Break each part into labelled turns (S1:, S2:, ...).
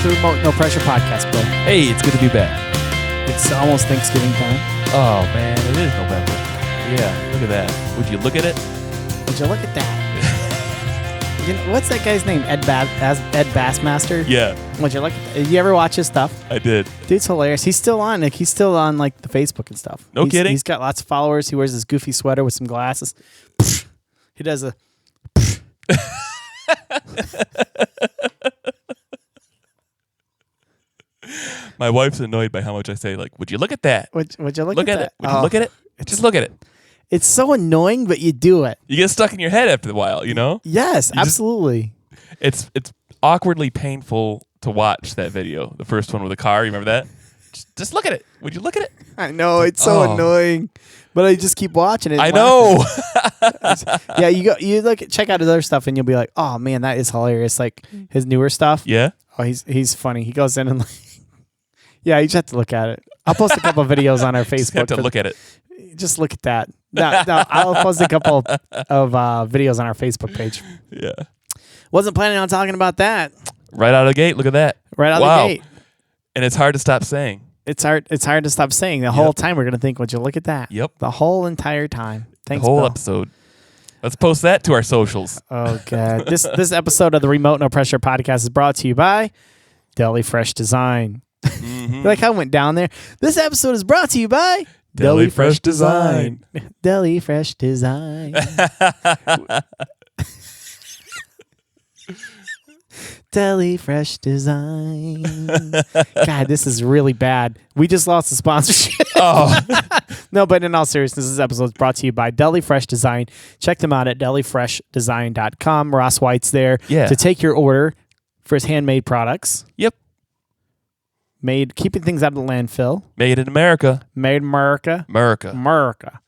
S1: the Remote No Pressure Podcast, Bill.
S2: Hey, it's good to be back.
S1: It's almost Thanksgiving time.
S2: Oh, man, it is November. Yeah, look at that. Would you look at it?
S1: Would you look at that? You know, what's that guy's name? Ed Bassmaster?
S2: Yeah.
S1: Would you look at that? You ever watch his stuff?
S2: I did.
S1: Dude's hilarious. He's still on the Facebook and stuff.
S2: No kidding?
S1: He's got lots of followers. He wears this goofy sweater with some glasses. He does a...
S2: My wife's annoyed by how much I say, like, would you look at that?
S1: Would you look
S2: at
S1: that?
S2: it? Would you look at it? Just look at it.
S1: It's so annoying, but you do it.
S2: You get stuck in your head after a while, you know?
S1: Yes, absolutely.
S2: It's awkwardly painful to watch that video. The first one with the car. You remember that? Just look at it. Would you look at it?
S1: I know. It's so annoying. But I just keep watching it.
S2: I know.
S1: Yeah, you check out his other stuff and you'll be like, oh man, that is hilarious. Like his newer stuff.
S2: Yeah.
S1: Oh, he's funny. He goes in and yeah, you just have to look at it. I'll post a couple of videos on our Facebook.
S2: Just have to look at it.
S1: Just look at that. No, I'll post a couple of videos on our Facebook page.
S2: Yeah.
S1: Wasn't planning on talking about that.
S2: Right out of the gate. Look at that.
S1: Right out of the gate.
S2: And it's hard to stop saying.
S1: It's hard to stop saying. The whole time we're going to think, would you look at that?
S2: Yep.
S1: The whole entire time. Thanks,
S2: the whole
S1: Bill.
S2: episode. Let's post that to our socials.
S1: Oh, God. This episode of the Remote No Pressure Podcast is brought to you by Deli Fresh Design.
S2: Mm-hmm.
S1: Like how I went down there. This episode is brought to you by
S2: Deli Fresh Design.
S1: Deli Fresh Design. Deli Fresh Design. God, this is really bad. We just lost the sponsorship.
S2: Oh.
S1: No, but in all seriousness, this episode is brought to you by Deli Fresh Design. Check them out at delifreshdesign.com. Ross White's there to take your order for his handmade products.
S2: Yep.
S1: Keeping things out of the landfill.
S2: Made in America.
S1: Made in America.
S2: America.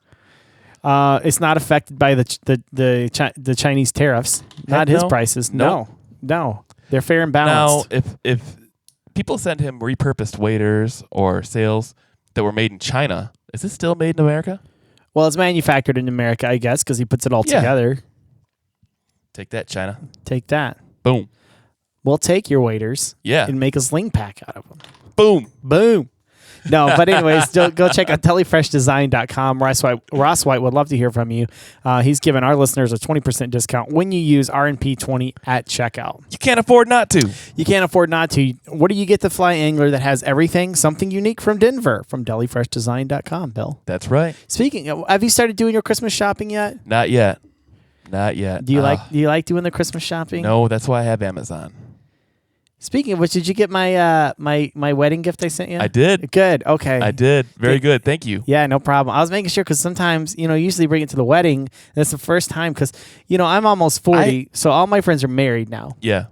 S1: It's not affected by the Chinese tariffs. Not his prices.
S2: Nope.
S1: No. They're fair and balanced.
S2: Now, if people send him repurposed waders or sails that were made in China, is this still made in America?
S1: Well, it's manufactured in America, I guess, because he puts it all together.
S2: Take that, China.
S1: Take that.
S2: Boom.
S1: We'll take your waders and make a sling pack out of them.
S2: Boom.
S1: No, but anyways, go check out delifreshdesign.com. Ross White would love to hear from you. He's given our listeners a 20% discount when you use RNP20 at checkout.
S2: You can't afford not to.
S1: You can't afford not to. What do you get to fly angler that has everything? Something unique from Denver from delifreshdesign.com, Bill.
S2: That's right.
S1: Speaking of, have you started doing your Christmas shopping yet?
S2: Not yet.
S1: Do you like doing the Christmas shopping?
S2: No, that's why I have Amazon.
S1: Speaking of which, did you get my my wedding gift I sent you?
S2: I did.
S1: Good. Okay.
S2: I did. Very good. Thank you.
S1: Yeah, no problem. I was making sure because sometimes, usually bring it to the wedding. That's the first time because, I'm almost 40, so all my friends are married now.
S2: Yeah.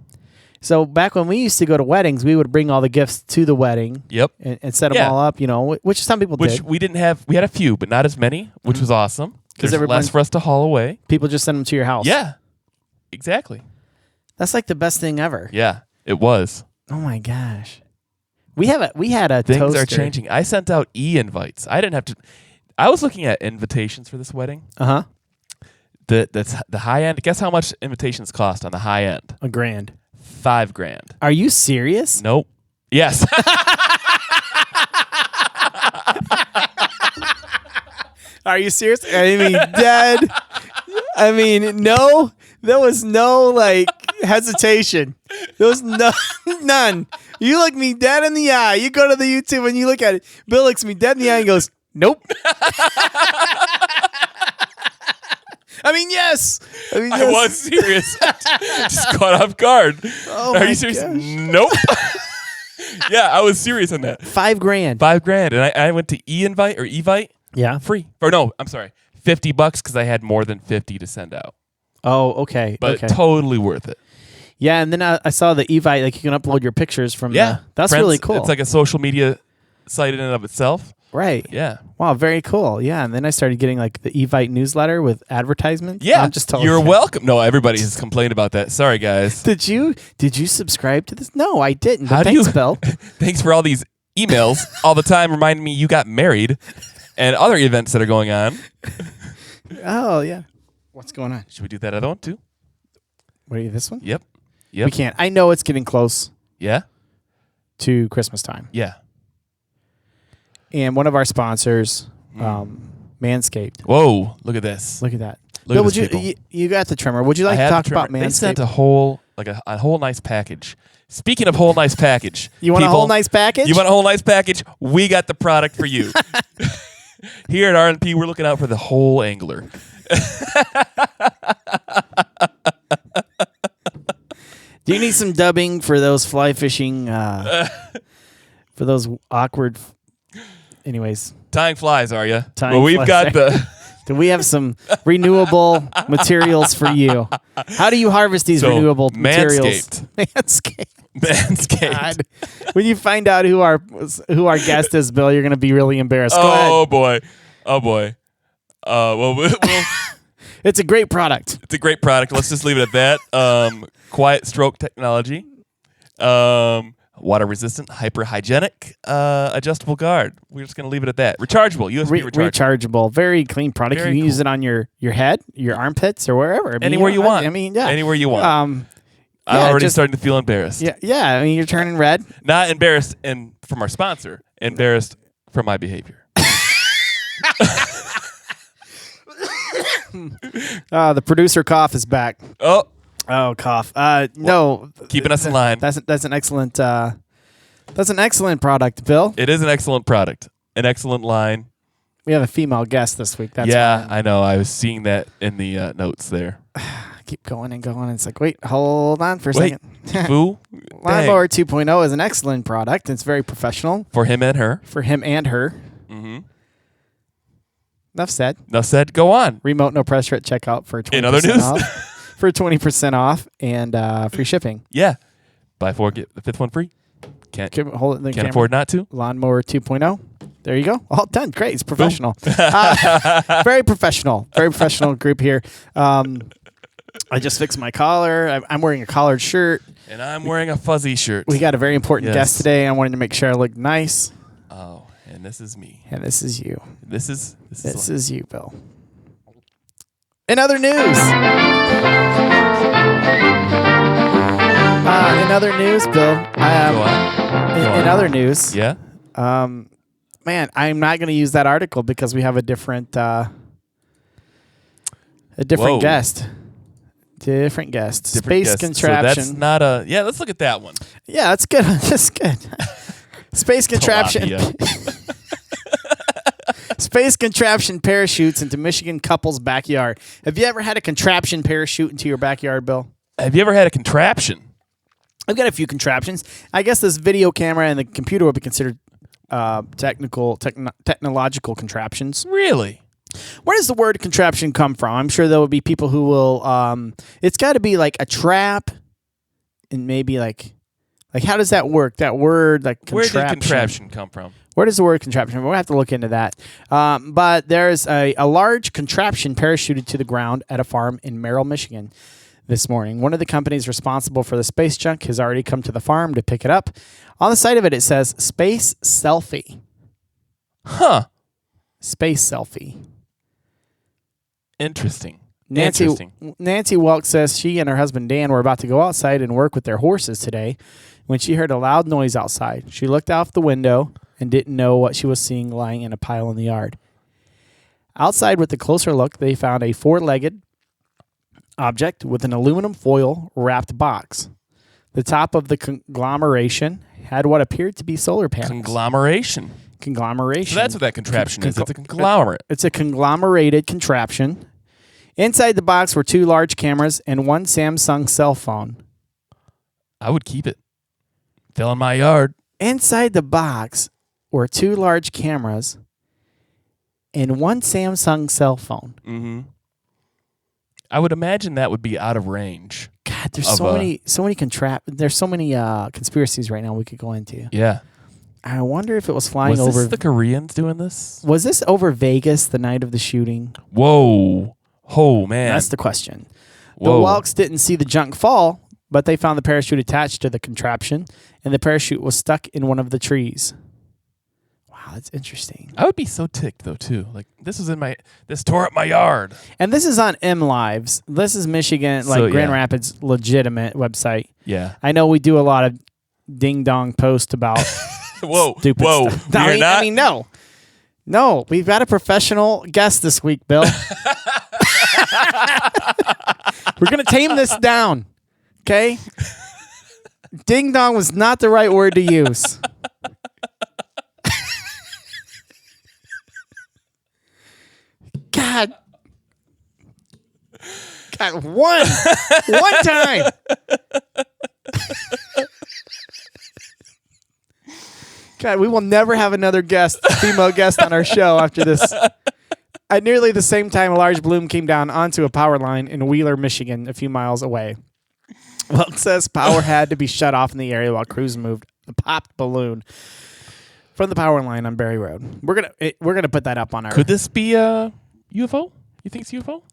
S1: So back when we used to go to weddings, we would bring all the gifts to the wedding.
S2: Yep.
S1: And set them all up, which some people did.
S2: Which we didn't have. We had a few, but not as many, which was awesome. Because there's less for us to haul away.
S1: People just send them to your house.
S2: Yeah. Exactly.
S1: That's like the best thing ever.
S2: Yeah, it was.
S1: Oh my gosh. We had a
S2: Things
S1: toaster.
S2: are changing. I sent out e-invites. I didn't have to. I was looking at invitations for this wedding.
S1: Uh-huh.
S2: That's the high end. Guess how much invitations cost on the high end?
S1: $1,000.
S2: $5,000.
S1: Are you serious?
S2: Nope. Yes.
S1: Are you serious? I mean, Dad. I mean, no. There was no hesitation. There was none. You look me dead in the eye. You go to the YouTube and you look at it. Bill looks me dead in the eye and goes, "Nope." I mean, yes.
S2: I was serious. Just caught off guard.
S1: Oh
S2: Are you serious?
S1: Gosh.
S2: Nope. Yeah, I was serious on that.
S1: $5,000.
S2: $5,000, and I went to Evite.
S1: Yeah.
S2: Free. Or no, I'm sorry, $50 because I had more than 50 to send out.
S1: Oh, okay.
S2: But totally worth it.
S1: Yeah, and then I saw the Evite, you can upload your pictures from that's
S2: Friends,
S1: really cool.
S2: It's like a social media site in and of itself.
S1: Right.
S2: Yeah.
S1: Wow, very cool. Yeah, and then I started getting the Evite newsletter with advertisements.
S2: Yeah.
S1: I'm just
S2: You're welcome. No, everybody has complained about that. Sorry, guys.
S1: Did you subscribe to this? No, I didn't.
S2: How
S1: But
S2: do
S1: thanks,
S2: you,
S1: Bill.
S2: Thanks for all these emails all the time reminding me you got married and other events that are going on.
S1: Oh, yeah. What's going on?
S2: Should we do that other one too?
S1: What are you, this one?
S2: Yep.
S1: We can't. I know it's getting close.
S2: Yeah?
S1: to Christmas time.
S2: Yeah.
S1: And one of our sponsors, Manscaped.
S2: Whoa! Look at this.
S1: Look at that.
S2: Look
S1: Bill,
S2: at
S1: would
S2: this,
S1: you,
S2: people.
S1: you got the trimmer. Would you like
S2: I
S1: to
S2: have
S1: talk
S2: the trimmer.
S1: about
S2: They sent
S1: Manscaped?
S2: a whole nice package. Speaking of whole nice package,
S1: You want a
S2: people,
S1: whole nice package?
S2: You want a whole nice package? We got the product for you. Here at R&P, we're looking out for the whole angler.
S1: Do you need some dubbing for those fly fishing? For those awkward. Anyways,
S2: Tying flies, are you?
S1: Tying
S2: Well, we've
S1: flies.
S2: got the
S1: do we have some renewable materials for you? How do you harvest these renewable materials? Manscaped.
S2: Manscaped.
S1: God. When you find out who our guest is, Bill, you're going to be really embarrassed. Go ahead.
S2: Oh boy. Well,
S1: It's a great product.
S2: it's a great product. Let's just leave it at that. Quiet stroke technology. Water resistant, hyper hygienic, adjustable guard. We're just gonna leave it at that. Rechargeable, USB rechargeable.
S1: Rechargeable. Very clean product.
S2: Very
S1: you can use
S2: cool.
S1: it on your head, your armpits, or wherever. I mean,
S2: Anywhere you want.
S1: I mean, yeah.
S2: Anywhere you want.
S1: I'm
S2: already starting to feel embarrassed.
S1: Yeah. I mean, you're turning red.
S2: Not embarrassed from our sponsor. Embarrassed from my behavior.
S1: The producer cough is back.
S2: Oh,
S1: Cough. No,
S2: keeping us in line.
S1: that's an excellent. That's an excellent product, Bill.
S2: It is an excellent product. An excellent line.
S1: We have a female guest this week. That's
S2: Yeah,
S1: why
S2: I know. I was seeing that in the notes there.
S1: I keep going and going. It's like, wait, hold on for a
S2: Wait.
S1: second.
S2: Boo.
S1: Lawnmower 2.0 is an excellent product. It's very professional
S2: For him and her.
S1: for him and her.
S2: Mm-hmm.
S1: Enough said.
S2: Enough said. Go on.
S1: Remote no pressure at checkout for 20%
S2: In other news.
S1: off. For 20% off and free shipping.
S2: Yeah. Buy four, get the fifth one free. Can't
S1: Hold it in the camera.
S2: afford not to.
S1: Lawnmower 2.0. There you go. All done. Great. It's professional. Very professional. Very professional group here. I just fixed my collar. I'm wearing a collared shirt.
S2: And I'm wearing a fuzzy shirt.
S1: We got a very important
S2: Yes.
S1: guest today. I wanted to make sure I look nice.
S2: Oh, and this is me.
S1: And this is you.
S2: This is
S1: This is you, Bill. In other news. Bill.
S2: Go on.
S1: In other news.
S2: Yeah.
S1: Man, I'm not going to use that article because we have a different
S2: Whoa.
S1: guest. Different guest. Space
S2: guest.
S1: contraption.
S2: So that's not a. Yeah, let's look at that one.
S1: Yeah, that's good. That's good. Space contraption.
S2: Tilapia.
S1: Space contraption parachutes into Michigan couple's backyard. Have you ever had a contraption parachute into your backyard, Bill?
S2: Have you ever had a contraption?
S1: I've got a few contraptions. I guess this video camera and the computer would be considered technological contraptions.
S2: Really?
S1: Where does the word contraption come from? I'm sure there will be people who will. It's got to be like a trap, and maybe like how does that work? That word like contraption.
S2: Where did contraption come from?
S1: Where does the word contraption? We'll have to look into that. But there's a large contraption parachuted to the ground at a farm in Merrill, Michigan this morning. One of the companies responsible for the space junk has already come to the farm to pick it up. On the side of it, it says Space Selfie.
S2: Huh.
S1: Space Selfie.
S2: Interesting.
S1: Nancy Welk says she and her husband Dan were about to go outside and work with their horses today when she heard a loud noise outside. She looked out the window and didn't know what she was seeing lying in a pile in the yard. Outside with a closer look, they found a four-legged object with an aluminum foil wrapped box. The top of the conglomeration had what appeared to be solar panels.
S2: Conglomeration.
S1: Conglomeration.
S2: So that's what that contraption is. It's a conglomerate.
S1: It's a conglomerated contraption. Inside the box were two large cameras and one Samsung cell phone.
S2: I would keep it. Fell in my yard.
S1: Inside the box were two large cameras and one Samsung cell phone.
S2: Mm-hmm. I would imagine that would be out of range.
S1: God, there's so many there's so many conspiracies right now we could go into.
S2: Yeah.
S1: I wonder if it was flying
S2: Was
S1: over.
S2: this the Koreans doing this?
S1: Was this over Vegas the night of the shooting?
S2: Whoa. Oh, man.
S1: That's the question.
S2: Whoa.
S1: The Welks didn't see the junk fall, but they found the parachute attached to the contraption, and the parachute was stuck in one of the trees. Wow, that's interesting.
S2: I would be so ticked, though, too. Like, this tore up my yard.
S1: And this is on M Lives. This is Michigan,
S2: So,
S1: Grand
S2: yeah.
S1: Rapids legitimate website.
S2: Yeah.
S1: I know we do a lot of ding dong post about stupid stuff. No, I mean, no, we've got a professional guest this week, Bill. We're gonna tame this down, okay? Ding dong was not the right word to use. God, one time. God, we will never have another female guest on our show after this. At nearly the same time, a large balloon came down onto a power line in Wheeler, Michigan, a few miles away. Well, it says power had to be shut off in the area while crews moved the popped balloon from the power line on Berry Road. We're gonna put that up on our.
S2: Could this be a UFO? You think it's UFO?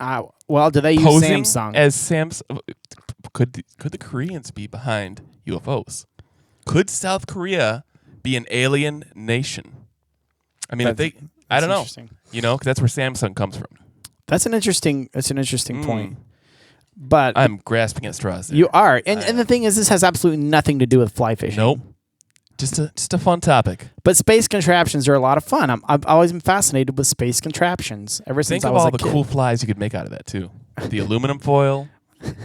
S1: Well, do they use
S2: Posing
S1: Samsung?
S2: as Samsung? Could the Koreans be behind UFOs? Could South Korea be an alien nation? I mean, I don't know. You know, 'cause that's where Samsung comes from.
S1: That's an interesting point. But
S2: I'm grasping at straws there.
S1: You are. And the thing is, this has absolutely nothing to do with fly fishing.
S2: Nope. Just a fun topic.
S1: But space contraptions are a lot of fun. I've always been fascinated with space contraptions ever since I was a kid.
S2: Think of all the cool flies you could make out of that, too. The aluminum foil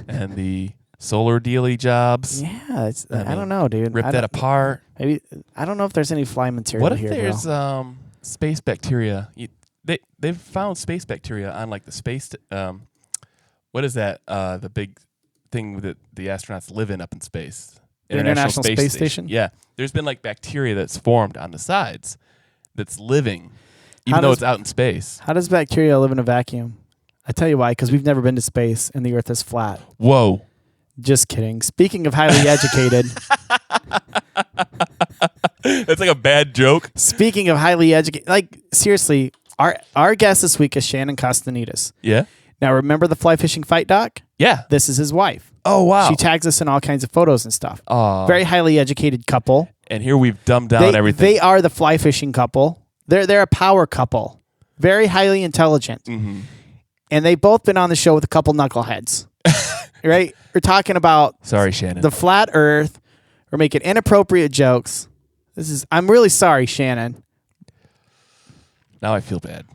S2: and the solar dealy jobs.
S1: Yeah. I don't know, dude.
S2: Rip that apart.
S1: Maybe I don't know if there's any fly material
S2: what if
S1: here.
S2: There's space bacteria? They've found space bacteria on like the space. What is that? The big thing that the astronauts live in up in space.
S1: International Space Station?
S2: Yeah. There's been like bacteria that's formed on the sides that's living, even though it's out in space.
S1: How does bacteria live in a vacuum? I tell you why, because we've never been to space and the Earth is flat.
S2: Whoa.
S1: Just kidding. Speaking of highly educated.
S2: That's like a bad joke.
S1: Speaking of highly educated, like seriously, our guest this week is Shannon Constantinides.
S2: Yeah.
S1: Now, remember the fly fishing fight doc?
S2: Yeah.
S1: This is his wife.
S2: Oh, wow.
S1: She tags us in all kinds of photos and stuff.
S2: Oh.
S1: Very highly educated couple.
S2: And here we've dumbed down everything.
S1: They are the fly fishing couple. They're a power couple. Very highly intelligent.
S2: Mm-hmm. And
S1: they've both been on the show with a couple knuckleheads. Right? We're talking about
S2: sorry, Shannon.
S1: The flat earth. We're making inappropriate jokes. I'm really sorry, Shannon.
S2: Now I feel bad.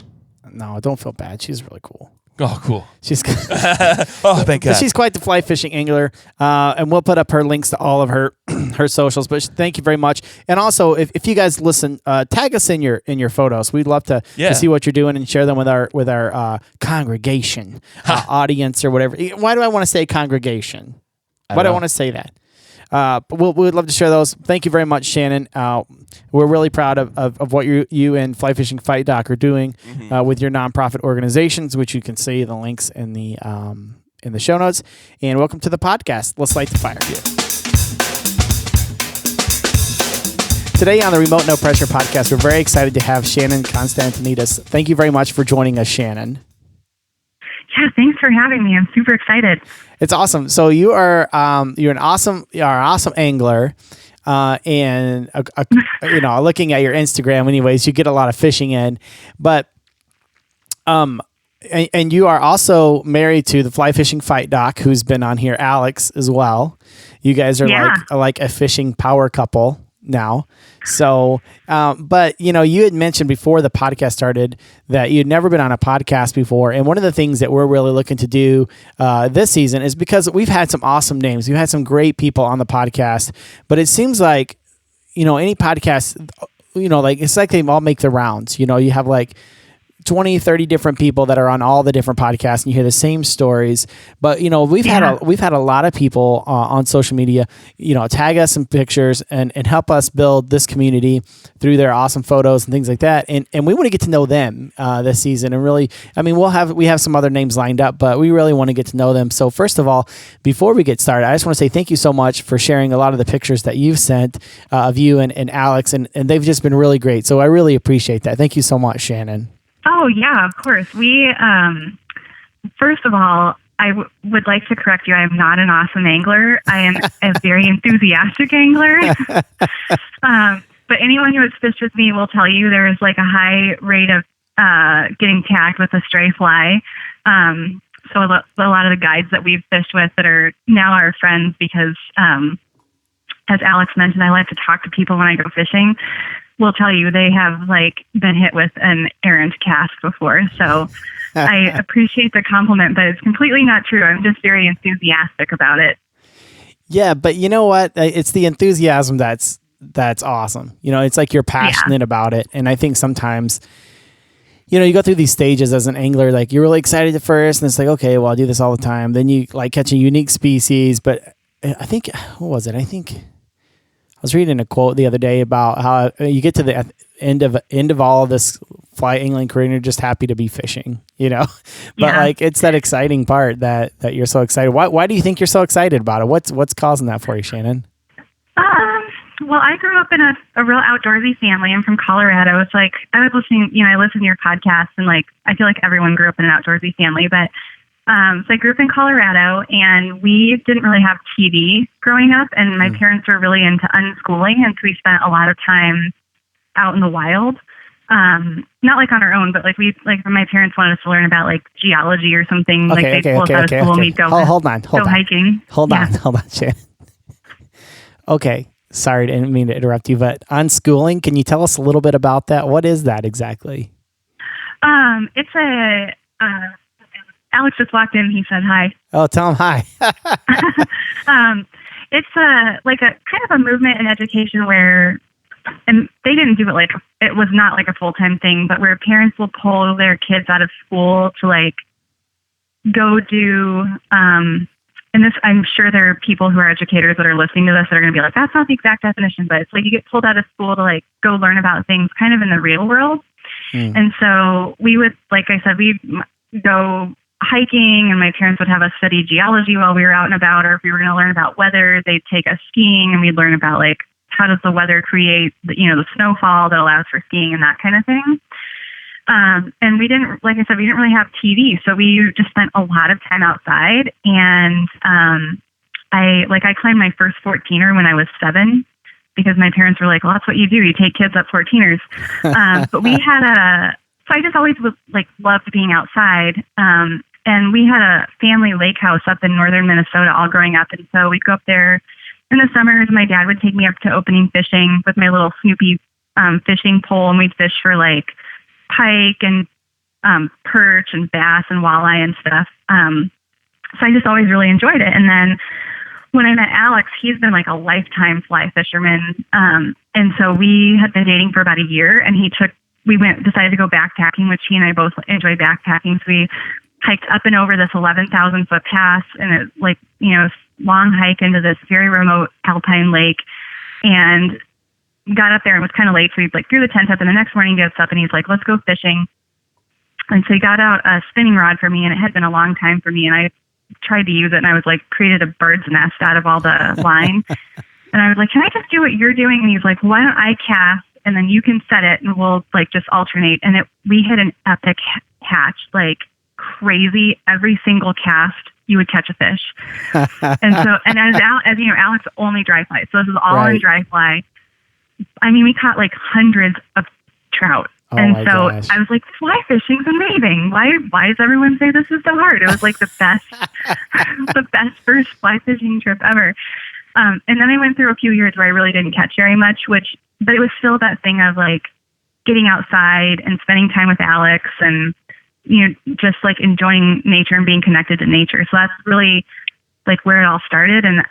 S1: No, don't feel bad. She's really cool.
S2: Oh, cool.
S1: She's
S2: oh, thank God.
S1: She's quite the fly fishing angler, and we'll put up her links to all of her her socials. But thank you very much. And also, if you guys listen, tag us in your photos. We'd love to see what you're doing and share them with our congregation, audience, or whatever. Why do I want to say congregation? Why do I want to say that? But we'd love to share those. Thank you very much, Shannon. We're really proud of what you and Fly Fishing Fight Doc are doing with your nonprofit organizations, which you can see the links in the show notes. And welcome to the podcast. Let's light the fire. Today on the Remote No Pressure podcast, we're very excited to have Shannon Constantinides. Thank you very much for joining us, Shannon.
S3: Yeah, thanks for having me. I'm super excited.
S1: It's awesome. So you are you're an awesome angler, and looking at your Instagram, anyways, you get a lot of fishing in, but and you are also married to the Fly Fishing Fight Doc, who's been on here, Alex, as well. You guys are like a fishing power couple now. So, but you had mentioned before the podcast started that you'd never been on a podcast before. And one of the things that we're really looking to do this season is because we've had some awesome names. We've had some great people on the podcast, but it seems like, any podcast, it's like they all make the rounds. You have like 20, 30 different people that are on all the different podcasts, and you hear the same stories. But we've had a lot of people on social media, tag us in pictures and help us build this community through their awesome photos and things like that. And we want to get to know them this season. And really, we have some other names lined up, but we really want to get to know them. So first of all, before we get started, I just want to say thank you so much for sharing a lot of the pictures that you've sent of you and Alex, and they've just been really great. So I really appreciate that. Thank you so much, Shannon.
S3: Oh, yeah, of course. We, first of all, I would like to correct you. I am not an awesome angler. I am a very enthusiastic angler. But anyone who has fished with me will tell you there is like a high rate of getting tagged with a stray fly. So a lot of the guides that we've fished with that are now our friends because as Alex mentioned, I like to talk to people when I go fishing. Will tell you they have like been hit with an errant cast before. So I appreciate the compliment, but it's completely not true. I'm just very enthusiastic about it.
S1: Yeah, but you know what? It's the enthusiasm that's awesome. You know, it's like you're passionate about it. And I think sometimes, you know, you go through these stages as an angler, like you're really excited at first and it's like, okay, well, I'll do this all the time. Then you like catch a unique species. But I think, what was it? I think I was reading a quote the other day about how you get to the end of all of this fly angling career and you're just happy to be fishing, you know? But like, it's that exciting part that you're so excited. Why do you think you're so excited about it? What's causing that for you, Shannon?
S3: Well, I grew up in a real outdoorsy family. I'm from Colorado. It's like, I was listening, you know, I listen to your podcast and like, I feel like everyone grew up in an outdoorsy family, but, so I grew up in Colorado and we didn't really have TV growing up and my parents were really into unschooling. And so we spent a lot of time out in the wild. Not like on our own, but like my parents wanted us to learn about like geology or something. They'd pull us out of school and we'd go,
S1: hold on.
S3: Hiking.
S1: Hold on, Shannon. Okay. Sorry, I didn't mean to interrupt you, but unschooling, can you tell us a little bit about that? What is that exactly?
S3: It's Alex just walked in. He said hi.
S1: Oh, tell him hi.
S3: It's like a kind of a movement in education where, and they didn't do it like, it was not like a full-time thing, but where parents will pull their kids out of school to like go do, and this, I'm sure there are people who are educators that are listening to this that are going to be like, that's not the exact definition, but it's like you get pulled out of school to like go learn about things kind of in the real world. And so we would, like I said, we'd go hiking and my parents would have us study geology while we were out and about, or if we were going to learn about weather, they'd take us skiing and we'd learn about like, how does the weather create, the snowfall that allows for skiing and that kind of thing. And we didn't, like I said, we didn't really have TV. So we just spent a lot of time outside. And I climbed my first 14er when I was 7 because my parents were like, well, that's what you do. You take kids up 14ers. But we had so I just always loved being outside. And we had a family lake house up in northern Minnesota all growing up. And so we'd go up there in the summers. My dad would take me up to opening fishing with my little Snoopy fishing pole. And we'd fish for like pike and perch and bass and walleye and stuff. So I just always really enjoyed it. And then when I met Alex, he's been like a lifetime fly fisherman. And so we had been dating for about a year and decided to go backpacking, which he and I both enjoy backpacking. So we hiked up and over this 11,000 foot pass and long hike into this very remote alpine lake and got up there and was kind of late. So he threw the tent up and the next morning he gets up and he's like, let's go fishing. And so he got out a spinning rod for me and it had been a long time for me. And I tried to use it and I was like created a bird's nest out of all the line. And I was like, can I just do what you're doing? And he's like, why don't I cast and then you can set it and we'll like just alternate. And we hit an epic hatch, like crazy. Every single cast you would catch a fish. and as you know, Alex only dry fly. So this is all in dry fly. I mean, we caught like hundreds of trout. And so gosh. I was like, fly fishing's amazing. Why does everyone say this is so hard? It was like the best, the best first fly fishing trip ever. And then I went through a few years where I really didn't catch very much, but it was still that thing of like getting outside and spending time with Alex and, just like enjoying nature and being connected to nature. So that's really like where it all started. And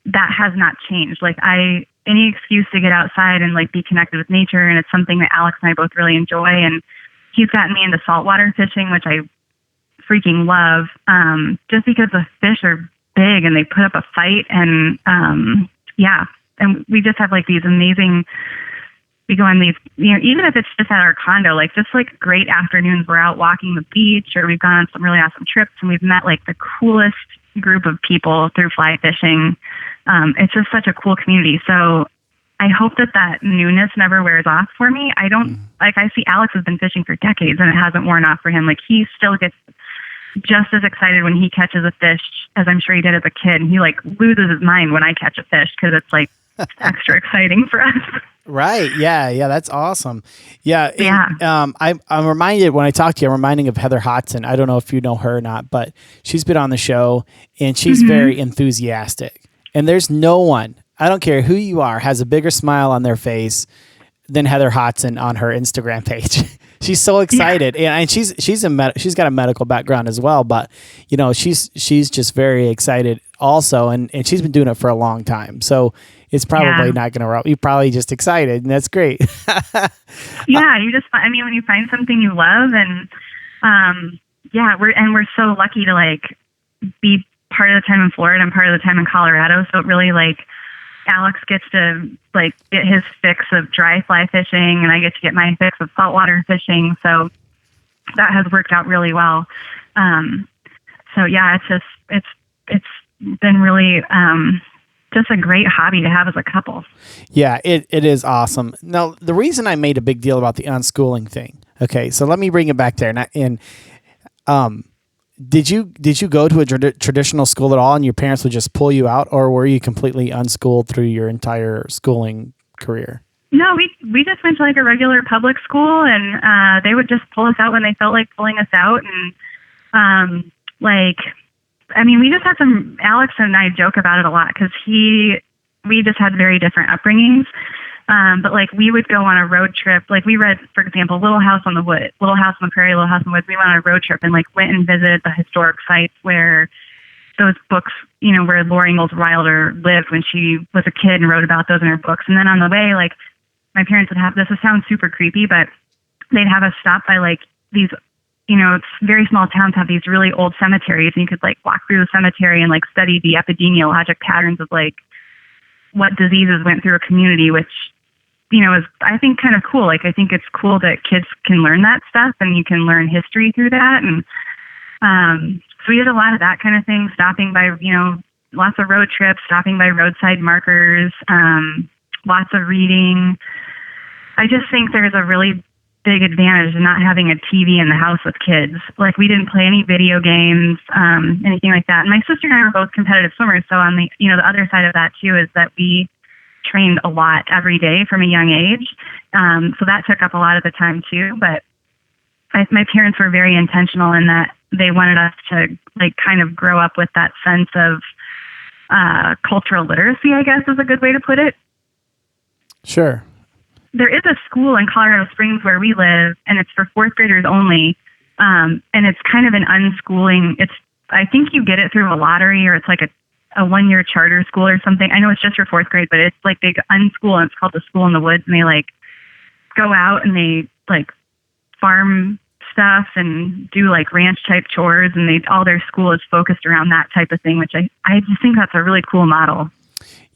S3: that has not changed. Like any excuse to get outside and like be connected with nature. And it's something that Alex and I both really enjoy. And he's gotten me into saltwater fishing, which I freaking love. Just because the fish are big and they put up a fight and, and we just have like these amazing, we go on these, even if it's just at our condo, like just like great afternoons, we're out walking the beach or we've gone on some really awesome trips and we've met like the coolest group of people through fly fishing. It's just such a cool community. So I hope that newness never wears off for me. I don't I see Alex has been fishing for decades and it hasn't worn off for him. Like he still gets just as excited when he catches a fish as I'm sure he did as a kid. And he like loses his mind when I catch a fish because it's like extra exciting for us.
S1: Right. Yeah. That's awesome. Yeah.
S3: Yeah.
S1: I'm reminded when I talk to you, I'm reminding of Heather Hodson. I don't know if you know her or not, but she's been on the show and she's very enthusiastic. And there's no one I don't care who you are, has a bigger smile on their face than Heather Hodson on her Instagram page. She's so excited, and she's got a medical background as well. But she's just very excited also, and she's been doing it for a long time. So it's probably not going to. You're probably just excited, and that's great.
S3: You just. I mean, when you find something you love, and we're so lucky to like be part of the time in Florida and part of the time in Colorado. So it really like Alex gets to like get his fix of dry fly fishing, and I get to get my fix of saltwater fishing. So that has worked out really well. It's been really just a great hobby to have as a couple.
S1: Yeah, it is awesome. Now, the reason I made a big deal about the unschooling thing. Okay, so let me bring it back there. Did you go to a traditional school at all, and your parents would just pull you out, or were you completely unschooled through your entire schooling career?
S3: No, we just went to like a regular public school, and they would just pull us out when they felt like pulling us out, and we just had some. Alex and I joke about it a lot because we just had very different upbringings. But like we would go on a road trip, like we read, for example, Little House on the Prairie, Little House on the Woods. We went on a road trip and like went and visited the historic sites where those books, where Laura Ingalls Wilder lived when she was a kid and wrote about those in her books. And then on the way, like my parents would have, this would sound super creepy, but they'd have us stop by like these, very small towns have these really old cemeteries, and you could like walk through the cemetery and like study the epidemiologic patterns of like what diseases went through a community, which is, I think, kind of cool. Like, I think it's cool that kids can learn that stuff and you can learn history through that. And so we did a lot of that kind of thing, stopping by, lots of road trips, stopping by roadside markers, lots of reading. I just think there's a really big advantage in not having a TV in the house with kids. Like, we didn't play any video games, anything like that. And my sister and I were both competitive swimmers. So on the, the other side of that too is that we trained a lot every day from a young age. So that took up a lot of the time too. But my parents were very intentional in that they wanted us to like kind of grow up with that sense of cultural literacy, I guess is a good way to put it.
S1: Sure.
S3: There is a school in Colorado Springs where we live, and it's for fourth graders only. And it's kind of an unschooling. I think you get it through a lottery, or it's like a 1-year charter school or something. I know it's just for fourth grade, but it's like they unschool, and it's called the School in the Woods, and they like go out and they like farm stuff and do like ranch type chores, and all their school is focused around that type of thing, which I just think that's a really cool model.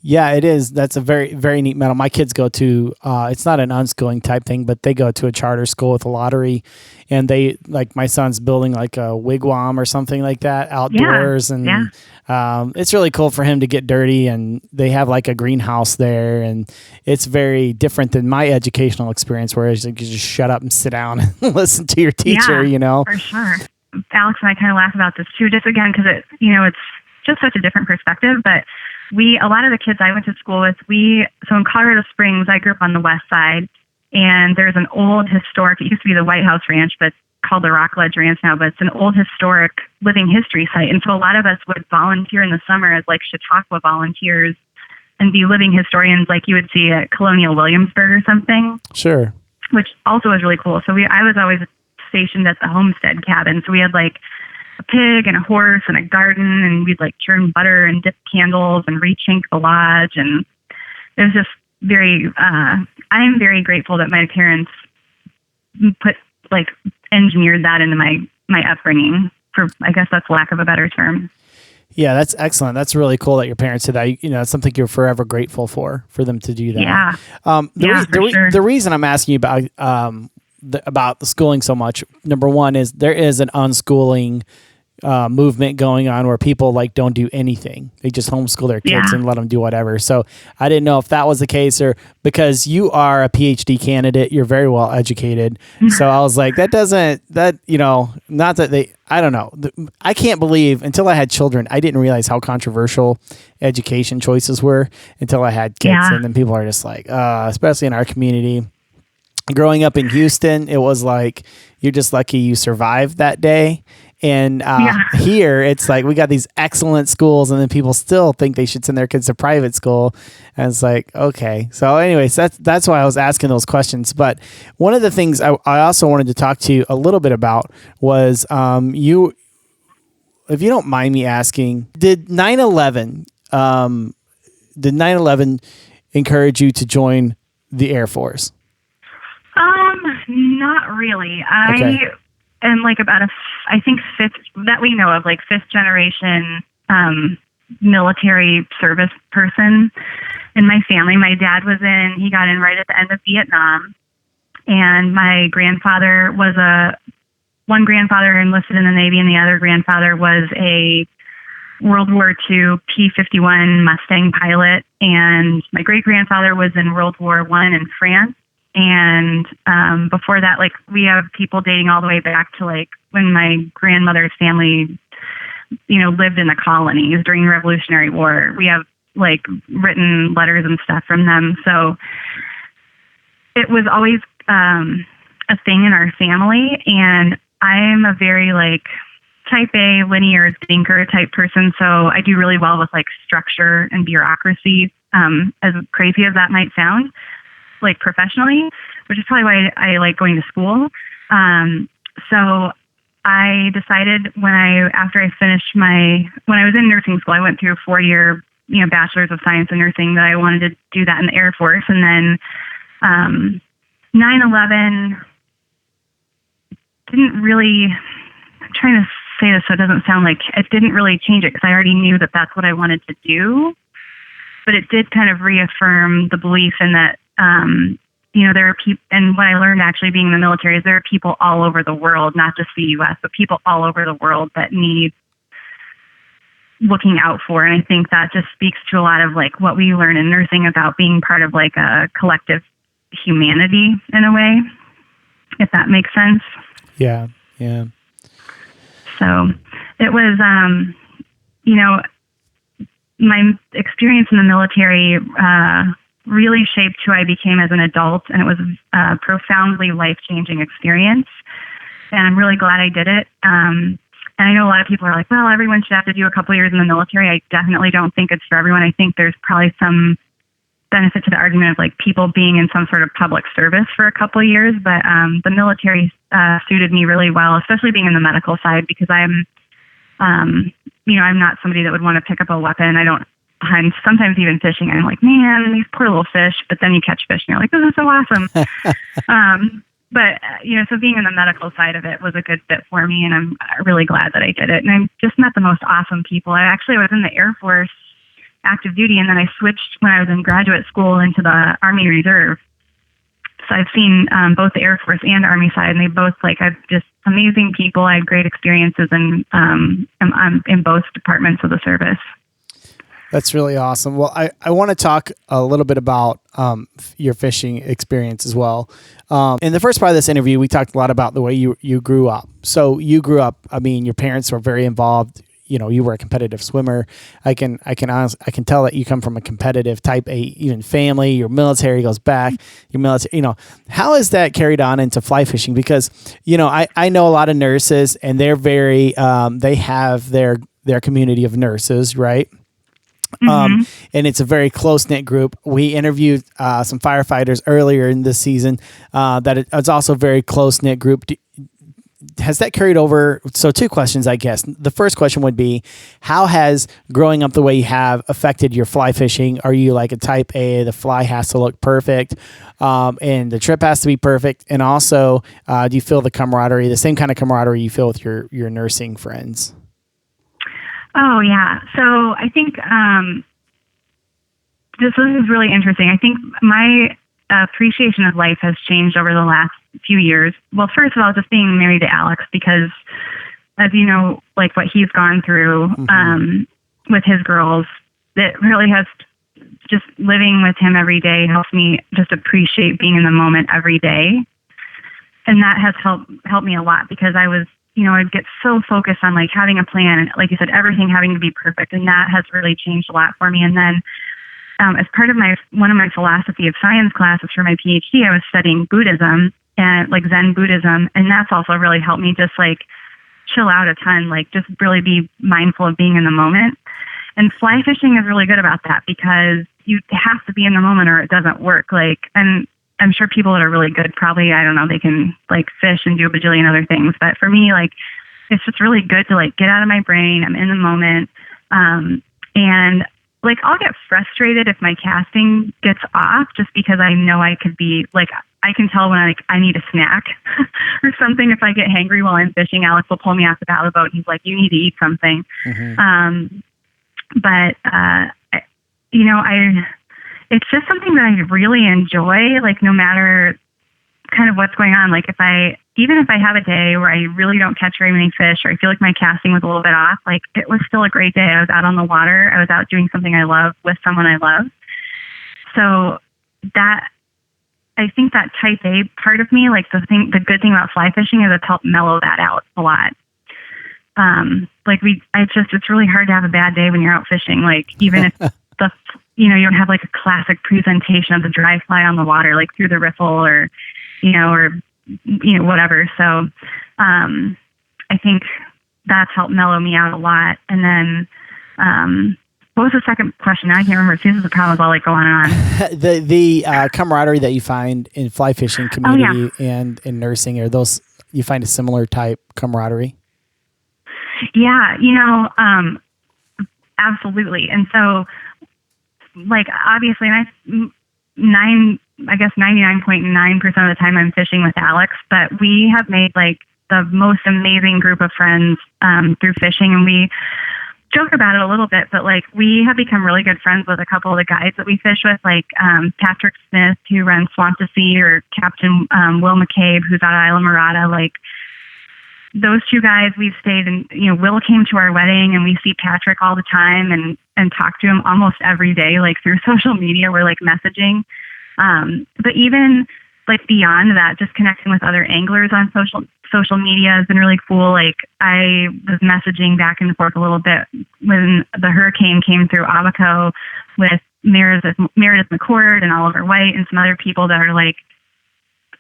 S1: Yeah, it is. That's a very, very neat model. My kids go to, it's not an unschooling type thing, but they go to a charter school with a lottery, and they, like, my son's building like a wigwam or something like that outdoors. It's really cool for him to get dirty, and they have like a greenhouse there, and it's very different than my educational experience, where it's like you just shut up and sit down and listen to your teacher,
S3: For sure. Alex and I kind of laugh about this too, just again, because it's just such a different perspective, but a lot of the kids I went to school with, so in Colorado Springs, I grew up on the west side, and there's an old historic, it used to be the White House Ranch, but it's called the Rockledge Ranch now, but it's an old historic living history site. And so a lot of us would volunteer in the summer as like Chautauqua volunteers and be living historians like you would see at Colonial Williamsburg or something.
S1: Sure.
S3: Which also was really cool. So I was always stationed at the homestead cabin. So we had like a pig and a horse and a garden, and we'd like churn butter and dip candles and rechink the lodge. And it was just very, I am very grateful that my parents engineered that into my upbringing, for, I guess that's lack of a better term.
S1: Yeah, that's excellent. That's really cool that your parents did that. It's something you're forever grateful for them to do that.
S3: Yeah.
S1: The reason I'm asking you about the schooling so much, number one, is there is an unschooling movement going on where people like don't do anything. They just homeschool their kids and let them do whatever. So I didn't know if that was the case, or because you are a PhD candidate, you're very well educated. So I was like, not that I don't know. I can't believe, until I had children, I didn't realize how controversial education choices were until I had kids. Yeah. And then people are just like, especially in our community. Growing up in Houston, it was like, you're just lucky you survived that day. And here it's like we got these excellent schools, and then people still think they should send their kids to private school. And it's like, okay. So anyways, that's why I was asking those questions. But one of the things I also wanted to talk to you a little bit about was you, if you don't mind me asking, did 9/11 encourage you to join the Air Force?
S3: Not really.
S1: Okay.
S3: I am like about I think fifth that we know of, like fifth generation military service person in my family. My dad he got in right at the end of Vietnam, and my grandfather was one grandfather enlisted in the Navy, and the other grandfather was a World War II P-51 Mustang pilot, and my great grandfather was in World War I in France. And before that, like, we have people dating all the way back to like when my grandmother's family, lived in the colonies during the Revolutionary War. We have like written letters and stuff from them. So it was always a thing in our family. And I'm a very like type A linear thinker type person. So I do really well with like structure and bureaucracy, as crazy as that might sound, like professionally, which is probably why I like going to school. So I decided after I finished when I was in nursing school, I went through a 4-year, bachelor's of science in nursing, that I wanted to do that in the Air Force. And then 9/11 didn't really, I'm trying to say this so it doesn't sound like it didn't really change it, because I already knew that that's what I wanted to do. But it did kind of reaffirm the belief in that, there are people, and what I learned actually being in the military is there are people all over the world, not just the U.S., but people all over the world that need looking out for. And I think that just speaks to a lot of like what we learn in nursing about being part of like a collective humanity in a way, if that makes sense.
S1: Yeah. Yeah.
S3: So it was, my experience in the military really shaped who I became as an adult, and it was a profoundly life-changing experience. And I'm really glad I did it. And I know a lot of people are like, well, everyone should have to do a couple years in the military. I definitely don't think it's for everyone. I think there's probably some benefit to the argument of like people being in some sort of public service for a couple of years. But the military suited me really well, especially being in the medical side, because I'm not somebody that would want to pick up a weapon. I'm sometimes even fishing, and I'm like, man, these poor little fish. But then you catch fish, and you're like, this is so awesome. So being in the medical side of it was a good fit for me, and I'm really glad that I did it. And I just met the most awesome people. I was in the Air Force active duty, and then I switched when I was in graduate school into the Army Reserve. So I've seen both the Air Force and Army side, and they both I've just amazing people. I had great experiences in both departments of the service.
S1: That's really awesome. Well, I want to talk a little bit about your fishing experience as well. In the first part of this interview, we talked a lot about the way you grew up. So you grew up, your parents were very involved. You were a competitive swimmer. I can tell that you come from a competitive type A, even family. Your military goes back. Your military, how is that carried on into fly fishing? Because, I know a lot of nurses, and they're very, they have their community of nurses, right? Mm-hmm. And it's a very close-knit group. We interviewed some firefighters earlier in this season that it's also a very close-knit group. Has that carried over? So 2 questions, I guess. The first question would be, how has growing up the way you have affected your fly fishing? Are you like a type A, the fly has to look perfect and the trip has to be perfect? And also, do you feel the same kind of camaraderie you feel with your nursing friends?
S3: Oh, yeah. So I think this is really interesting. I think my appreciation of life has changed over the last few years. Well, first of all, just being married to Alex, because as you know, like what he's gone through with his girls, it really has just living with him every day helps me just appreciate being in the moment every day. And that has helped me a lot, because I was, I'd get so focused on like having a plan and, like you said, everything having to be perfect. And that has really changed a lot for me. And then as part of one of my philosophy of science classes for my PhD, I was studying Buddhism and like Zen Buddhism. And that's also really helped me just like chill out a ton, like just really be mindful of being in the moment. And fly fishing is really good about that because you have to be in the moment or it doesn't work. Like, and I'm sure people that are really good probably, I don't know, they can like fish and do a bajillion other things. But for me, like, it's just really good to like get out of my brain. I'm in the moment. And like, I'll get frustrated if my casting gets off just because I know I could be like, I can tell when I need a snack or something. If I get hangry while I'm fishing, Alex will pull me off the paddle boat. And he's like, you need to eat something. Mm-hmm. But it's just something that I really enjoy, like no matter kind of what's going on. Like even if I have a day where I really don't catch very many fish or I feel like my casting was a little bit off, like it was still a great day. I was out on the water. I was out doing something I love with someone I love. So that, I think that type A part of me, like the good thing about fly fishing is it's helped mellow that out a lot. It's really hard to have a bad day when you're out fishing. Like even if you don't have like a classic presentation of the dry fly on the water, like through the riffle or whatever. So, I think that's helped mellow me out a lot. And then, what was the second question? I can't remember. This is the problem. I'll like go on and on.
S1: the camaraderie that you find in fly fishing community and in nursing, are those, you find a similar type camaraderie?
S3: Yeah, absolutely. And so, like, obviously, I guess 99.9% of the time I'm fishing with Alex, but we have made like the most amazing group of friends through fishing, and we joke about it a little bit, but like we have become really good friends with a couple of the guys that we fish with, like Patrick Smith, who runs Swamp to Sea, or Captain Will McCabe, who's out of Isla Morada. Like those two guys, we've stayed, and Will came to our wedding, and we see Patrick all the time and talk to him almost every day, like through social media. We're like messaging, but even like beyond that, just connecting with other anglers on social media has been really cool. Like I was messaging back and forth a little bit when the hurricane came through Abaco with Meredith McCord and Oliver White and some other people that are like,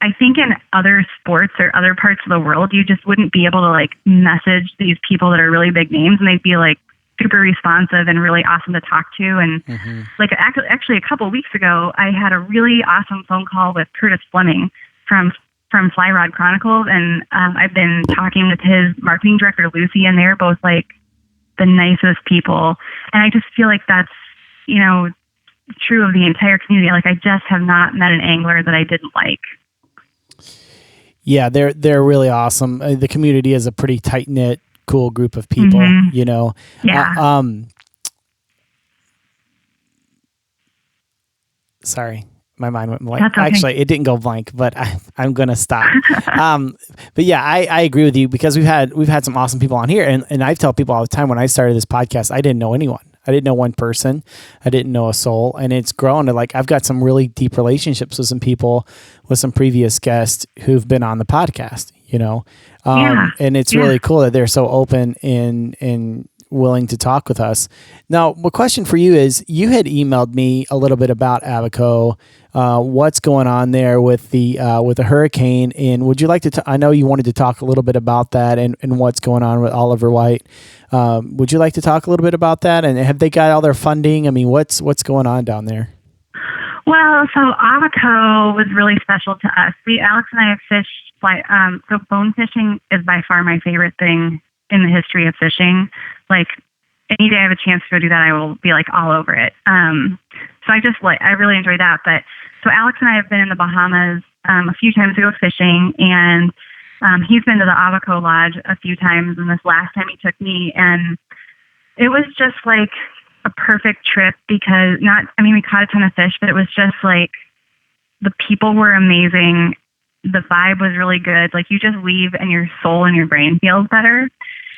S3: I think in other sports or other parts of the world, you just wouldn't be able to like message these people that are really big names, and they'd be like super responsive and really awesome to talk to. And like actually a couple of weeks ago, I had a really awesome phone call with Curtis Fleming from Fly Rod Chronicles, and I've been talking with his marketing director Lucy, and they're both like the nicest people. And I just feel like that's true of the entire community. Like I just have not met an angler that I didn't like.
S1: Yeah, they're really awesome. The community is a pretty tight knit, cool group of people.
S3: Yeah.
S1: Sorry, my mind went blank.
S3: That's okay.
S1: Actually, it didn't go blank, but I'm gonna stop. But yeah, I agree with you, because we've had some awesome people on here, and I tell people all the time, when I started this podcast, I didn't know anyone. I didn't know one person. I didn't know a soul. And it's grown to like, I've got some really deep relationships with some people, with some previous guests who've been on the podcast, and it's really cool that they're so open and willing to talk with us. Now, my question for you is, you had emailed me a little bit about Abaco, what's going on there with the hurricane, and would you like to, I know you wanted to talk a little bit about that and what's going on with Oliver White. Would you like to talk a little bit about that? And have they got all their funding? I mean, what's going on down there?
S3: Well, so Abaco was really special to us. Alex and I have fished, so bone fishing is by far my favorite thing in the history of fishing. Like any day I have a chance to go do that, I will be like all over it. So I really enjoy that. But so Alex and I have been in the Bahamas a few times to go fishing, and he's been to the Abaco Lodge a few times, and this last time he took me, and it was just like a perfect trip because we caught a ton of fish, but it was just like the people were amazing. The vibe was really good. Like you just leave and your soul and your brain feels better.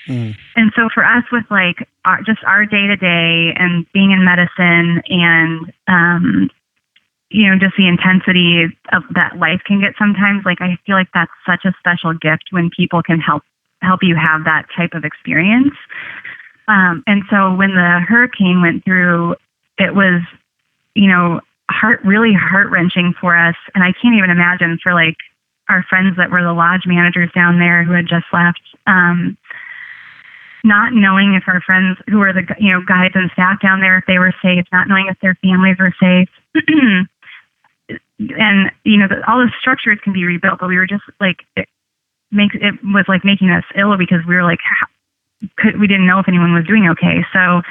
S3: And so for us with like just our day to day and being in medicine and, just the intensity of that life can get sometimes, like, I feel like that's such a special gift when people can help you have that type of experience. And so when the hurricane went through, it was, really heart-wrenching for us. And I can't even imagine for like our friends that were the lodge managers down there who had just left. not knowing if our friends who are the guides and staff down there, if they were safe, not knowing if their families were safe. And all the structures can be rebuilt, but we were just like, it was like making us ill because we were like, we didn't know if anyone was doing okay. So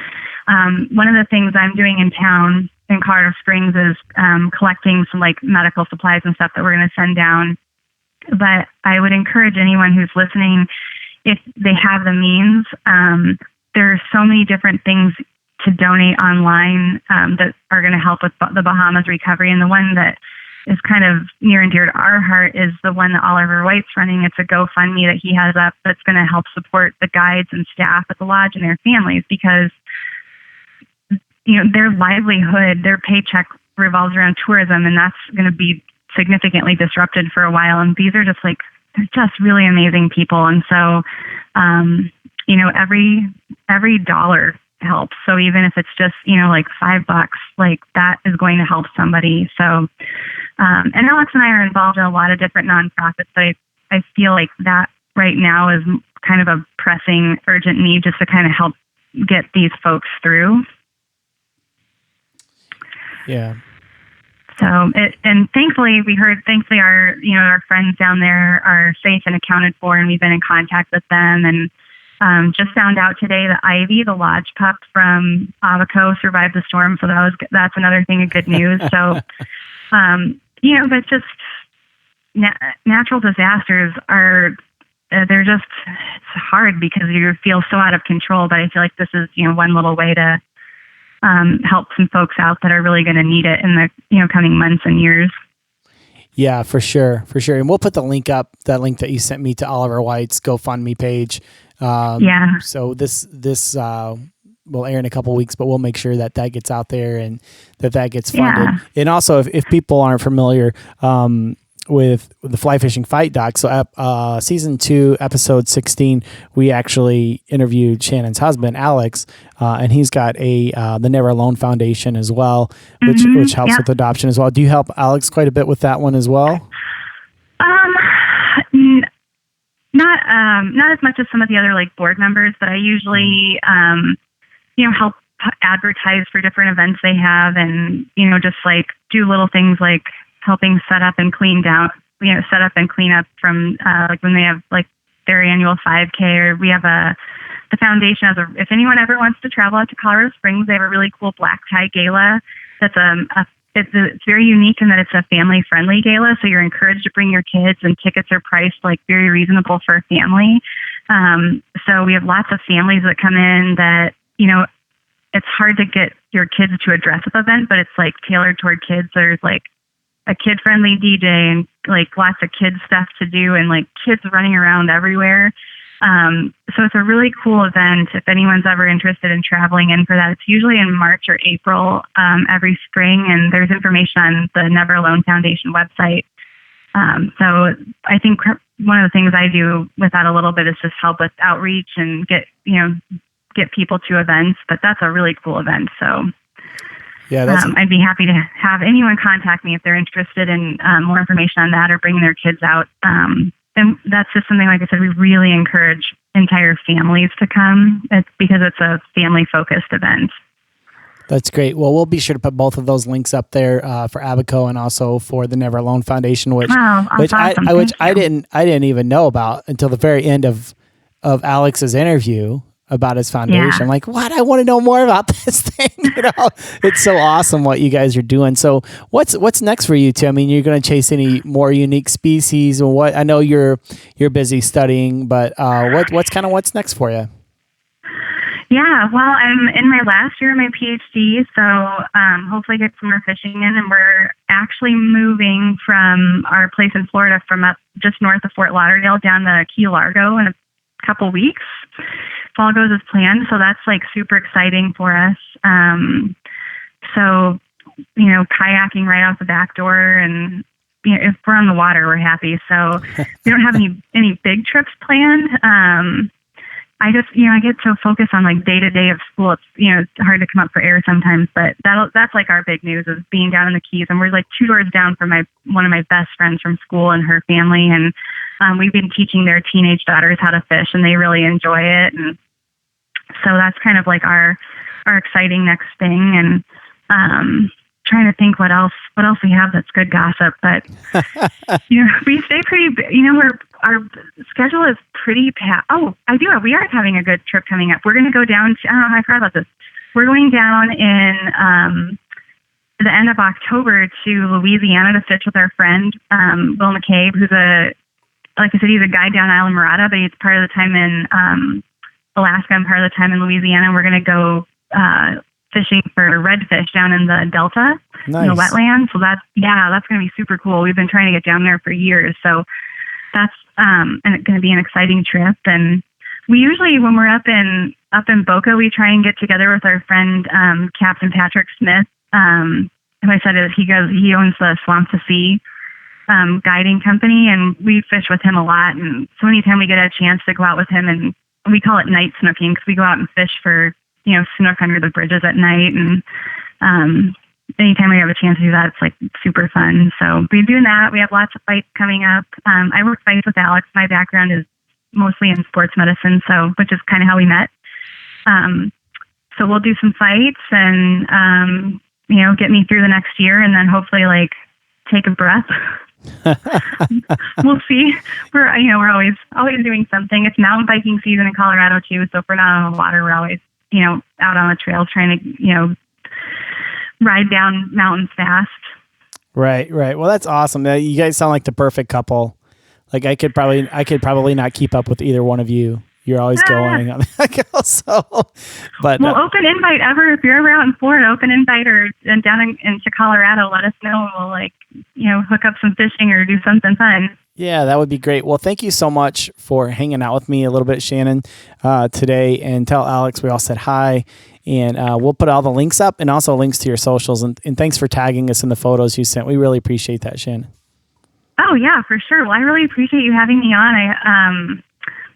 S3: one of the things I'm doing in town in Colorado Springs is collecting some like medical supplies and stuff that we're going to send down. But I would encourage anyone who's listening, if they have the means, there are so many different things to donate online that are going to help with the Bahamas recovery. And the one that is kind of near and dear to our heart is the one that Oliver White's running. It's a GoFundMe that he has up that's going to help support the guides and staff at the lodge and their families, because their livelihood, their paycheck revolves around tourism, and that's going to be significantly disrupted for a while. And these are just like, they're just really amazing people. And so, every dollar helps. So even if it's just, like $5, like that is going to help somebody. So, and Alex and I are involved in a lot of different nonprofits, but I feel like that right now is kind of a pressing, urgent need just to kind of help get these folks through.
S1: Yeah.
S3: So, and thankfully our friends down there are safe and accounted for, and we've been in contact with them, and just found out today that Ivy, the lodge pup from Abaco, survived the storm. So that's another thing of good news. So, but just natural disasters it's hard because you feel so out of control. But I feel like this is, one little way to help some folks out that are really going to need it in the, coming months and years.
S1: Yeah, for sure. And we'll put the link up, that link that you sent me to Oliver White's GoFundMe page. So this will air in a couple of weeks, but we'll make sure that gets out there and that gets funded. Yeah. And also, if people aren't familiar with the Fly Fishing Fight Doc, so season 2, episode 16, we actually interviewed Shannon's husband, Alex, and he's got the Never Alone Foundation as well, which helps with adoption as well. Do you help Alex quite a bit with that one as well?
S3: Not as much as some of the other like board members, but I usually, help advertise for different events they have, and, just like do little things like helping set up and clean up from, like when they have like their annual 5K, or we have the foundation if anyone ever wants to travel out to Colorado Springs, they have a really cool black tie gala. That's it's very unique in that it's a family-friendly gala, so you're encouraged to bring your kids, and tickets are priced like very reasonable for a family. So we have lots of families that come in that, it's hard to get your kids to a dress-up event, but it's like tailored toward kids. There's like a kid-friendly DJ and like lots of kids stuff to do, and like kids running around everywhere. So it's a really cool event if anyone's ever interested in traveling in for that. It's usually in March or April every spring, and there's information on the Never Alone Foundation website. So I think one of the things I do with that a little bit is just help with outreach and get people to events, but that's a really cool event. So yeah, I'd be happy to have anyone contact me if they're interested in more information on that or bringing their kids out. And that's just something, like I said, we really encourage entire families to come. It's because it's a family-focused event.
S1: That's great. Well, we'll be sure to put both of those links up there for Abaco and also for the Never Alone Foundation, which I didn't even know about until the very end of Alex's interview about his foundation. Yeah. I'm like, what? I want to know more about this thing. It's so awesome what you guys are doing. So what's next for you two? I mean, you're going to chase any more unique species, and what? I know you're busy studying, but what's next for you?
S3: Yeah, well, I'm in my last year of my PhD, so hopefully get some more fishing in, and we're actually moving from our place in Florida from up just north of Fort Lauderdale down to Key Largo in a couple weeks. If all goes as planned, so that's like super exciting for us. So, kayaking right out the back door, and if we're on the water, we're happy. So we don't have any big trips planned. I just, I get so focused on like day to day of school. It's, it's hard to come up for air sometimes, but that's like our big news is being down in the Keys. And we're like 2 doors down from one of my best friends from school and her family. And we've been teaching their teenage daughters how to fish, and they really enjoy it. And So that's kind of like our exciting next thing. And trying to think what else we have that's good gossip. But we stay pretty. Our schedule is pretty packed. Oh, we are having a good trip coming up. We're going to go down to, I forgot about this. We're going down in the end of October to Louisiana to fish with our friend, Will McCabe, who's like I said, he's a guide down Isla Mirada, but he's part of the time in Alaska and part of the time in Louisiana. We're going to go fishing for redfish down in the Delta, in the wetlands. So that's going to be super cool. We've been trying to get down there for years. So that's and it's going to be an exciting trip. And we usually, when we're up in Boca, we try and get together with our friend Captain Patrick Smith. Who I said he owns the Swamp to Sea guiding company, and we fish with him a lot. And so anytime we get a chance to go out with him, and we call it night snooking because we go out and fish for snook under the bridges at night. And anytime we have a chance to do that, it's like super fun. So we're doing that. We have lots of fights coming up. I work fights with Alex. My background is mostly in sports medicine, which is kind of how we met. So we'll do some fights and get me through the next year, and then hopefully like take a breath. We'll see. We're always doing something. It's mountain biking season in Colorado too, so if we're not on the water, we're always out on the trails trying to ride down mountains fast. Right. Well, that's awesome. You guys sound like the perfect couple. Like I could probably not keep up with either one of you. You're always going on that go. So, but open invite ever. If you're ever out in Florida, open invite or down into Colorado, let us know. We'll hook up some fishing or do something fun. Yeah, that would be great. Well, thank you so much for hanging out with me a little bit, Shannon, today. And tell Alex we all said hi. And we'll put all the links up and also links to your socials. And thanks for tagging us in the photos you sent. We really appreciate that, Shannon. Oh, yeah, for sure. Well, I really appreciate you having me on.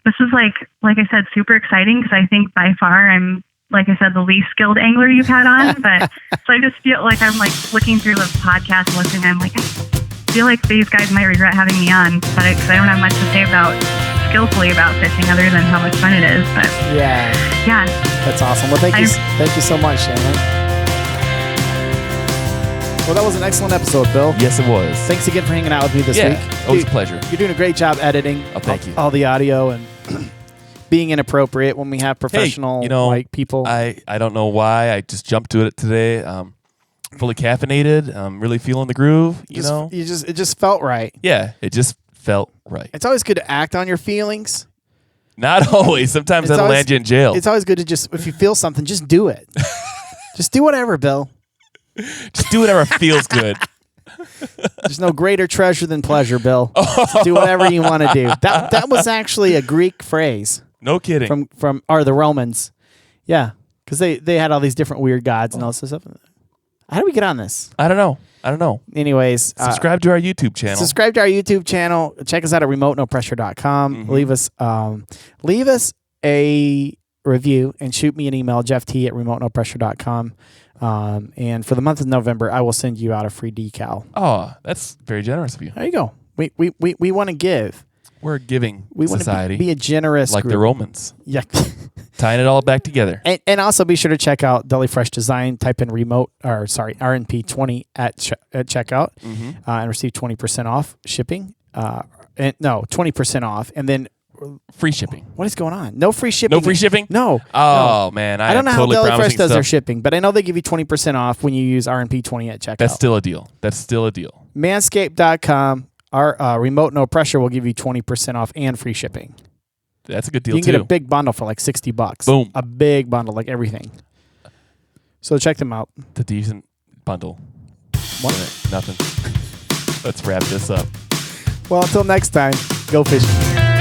S3: This is like I said, super exciting because I think by far I'm, like I said, the least skilled angler you've had on. But so I just feel like I'm like looking through the podcast and listening. I'm like, I feel like these guys might regret having me on, but because I don't have much to say skillfully about fishing other than how much fun it is. But yeah, that's awesome. Well, thank you so much, Shannon. Well, that was an excellent episode, Bill. Yes, it was. Thanks again for hanging out with me this week. It was a pleasure. You're doing a great job editing. Oh, thank you. All the audio and being inappropriate when we have professional people. I don't know why. I just jumped to it today. Fully caffeinated. I'm really feeling the groove. It just felt right. Yeah, it just felt right. It's always good to act on your feelings. Not always. Sometimes that'll land you in jail. It's always good to just, if you feel something, just do it. Just do whatever, Bill. Just do whatever feels good. There's no greater treasure than pleasure, Bill. So do whatever you want to do. That was actually a Greek phrase. No kidding. From the Romans. Yeah, because they had all these different weird gods and all this stuff. How do we get on this? I don't know. Anyways. Subscribe to our YouTube channel. Check us out at remotenопроpressure.com. Mm-hmm. Leave us a review and shoot me an email, jefft@remotenопроpressure.com. And for the month of November, I will send you out a free decal. Oh, that's very generous of you. There you go. We want to give. We're a giving society. Want to be a generous like group. The Romans. Yeah. Tying it all back together. And also be sure to check out Deli Fresh Design. Type in RNP20 at checkout and receive 20% off shipping. 20% off. And then free shipping. What is going on? No free shipping. No free shipping? No. Oh, man. I don't know how Deli Fresh does their shipping, but I know they give you 20% off when you use RNP20 at checkout. That's still a deal. Manscaped.com. Our Remote No Pressure will give you 20% off and free shipping. That's a good deal, too. You can get a big bundle for like $60. Boom. A big bundle, like everything. So check them out. The decent bundle. What? Nothing. Let's wrap this up. Well, until next time, go fishing.